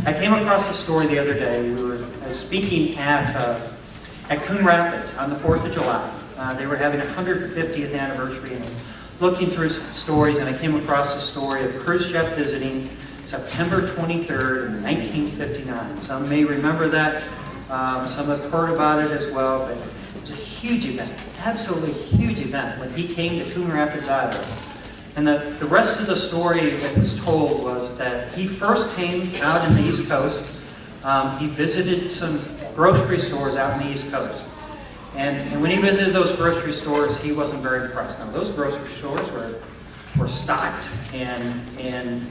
I came across a story the other day. I was speaking at Coon Rapids on the 4th of July. They were having a 150th anniversary, and looking through some stories, and I came across a story of Khrushchev visiting September 23rd, 1959. Some may remember that. Some have heard about it as well, but it was a huge event, absolutely huge event, when he came to Coon Rapids, Iowa. And the rest of the story that was told was that he first came out in the East Coast. He visited some grocery stores out in the East Coast. And when he visited those grocery stores, he wasn't very impressed. Now, those grocery stores were stocked and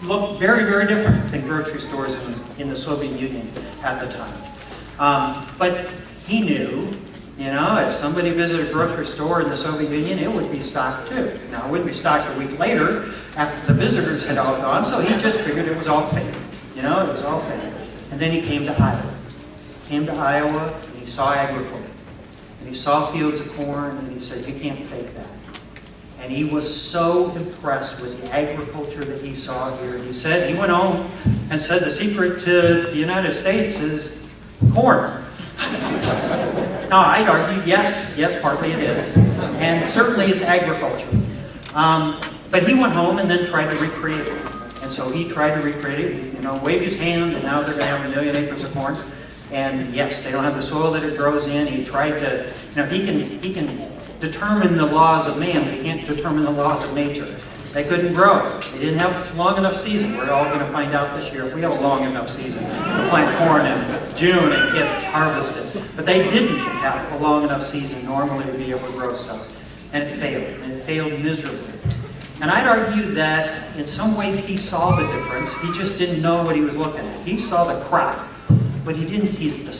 looked very, very different than grocery stores in the Soviet Union at the time. But he knew, if somebody visited a grocery store in the Soviet Union, it would be stocked too. Now, it wouldn't be stocked a week later after the visitors had all gone, so he just figured it was all fake. It was all fake. And then he came to Iowa. Came to Iowa, and he saw agriculture. And he saw fields of corn, and he said, you can't fake that. And he was so impressed with the agriculture that he saw here. He went home and said the secret to the United States is corn. Now, I'd argue, yes, partly it is. And certainly it's agriculture. But he went home and then tried to recreate it. And so he tried to recreate it, waved his hand, and now they're going to have 1 million acres of corn. And yes, they don't have the soil that it grows in. He tried to, he can determine the laws of man, but he can't determine the laws of nature. They couldn't grow it. They didn't have a long enough season. We're all going to find out this year if we have a long enough season to plant corn in June and get harvested. But they didn't have a long enough season normally to be able to grow stuff. And it failed. And it failed miserably. And I'd argue that in some ways he saw the difference. He just didn't know what he was looking at. He saw the crop. What he didn't see is the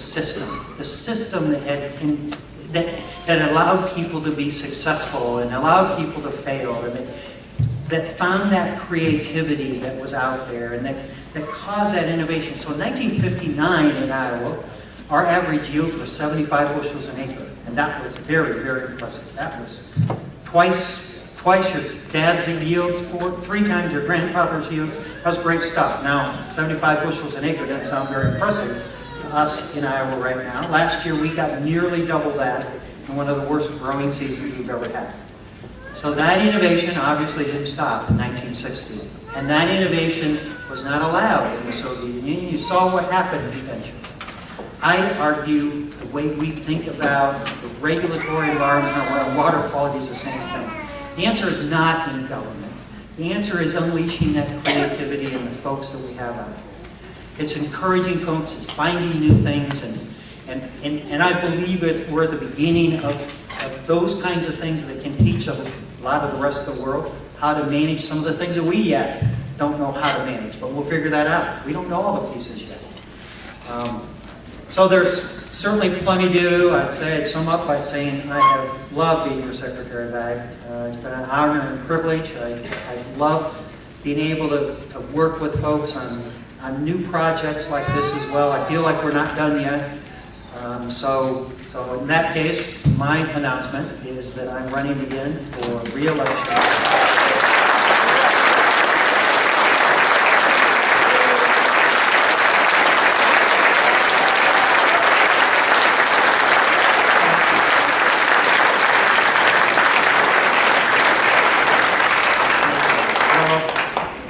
system that allowed people to be successful and allowed people to fail, and that found that creativity that was out there, and that caused that innovation. So in 1959 in Iowa, our average yield was 75 bushels an acre, and that was very, very impressive. That was twice your dad's yields, 3 times your grandfather's yields. That was great stuff. Now, 75 bushels an acre doesn't sound very impressive to us in Iowa right now. Last year, we got nearly double that in one of the worst growing seasons we've ever had. So that innovation obviously didn't stop in 1960. And that innovation was not allowed in the Soviet Union. You saw what happened eventually. I'd argue the way we think about the regulatory environment around water quality is the same thing. The answer is not in government. The answer is unleashing that creativity in the folks that we have out there. It's encouraging folks, it's finding new things, and I believe we're at the beginning of those kinds of things that can teach a lot of the rest of the world how to manage some of the things that we yet don't know how to manage, but we'll figure that out. We don't know all the pieces yet. So there's certainly plenty to do. I'd say I'd sum up by saying I have loved being your Secretary of Ag. It's been an honor and a privilege. I love being able to work with folks on new projects like this as well. I feel like we're not done yet. So in that case, my announcement is that I'm running again for re-election.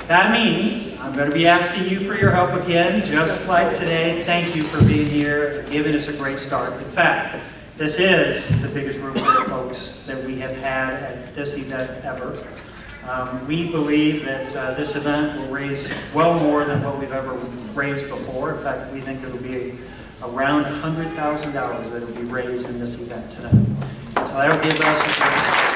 That means I'm going to be asking you for your help again, just like today. Thank you for being here and giving us a great start. In fact, this is the biggest group of folks that we have had at this event ever. We believe that this event will raise well more than what we've ever raised before. In fact, we think it will be around $100,000 that will be raised in this event tonight. So that will give us a great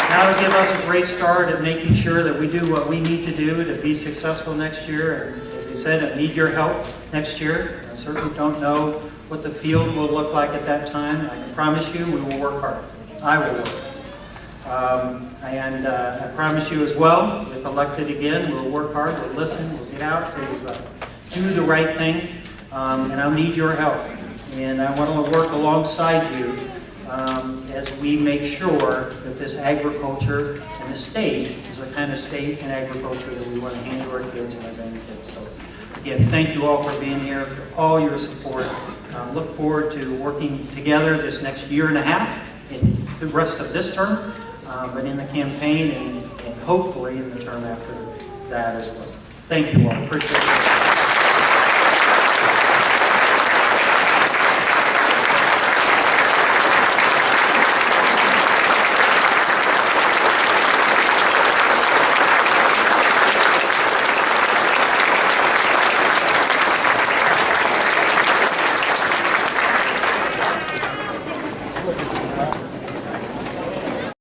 That'll give us a great start at making sure that we do what we need to do to be successful next year. And as I said, I need your help next year. I certainly don't know what the field will look like at that time. I can promise you we will work hard. I will work. And I promise you as well, if elected again, we'll work hard, we'll listen, we'll get out to do the right thing. And I'll need your help. And I want to work alongside you as we make sure that this agriculture and the state is the kind of state and agriculture that we want to hand to our kids and our grandkids. So again, thank you all for being here, for all your support. Look forward to working together this next year and a half in the rest of this term, but in the campaign and hopefully in the term after that as well. Thank you all. Appreciate it.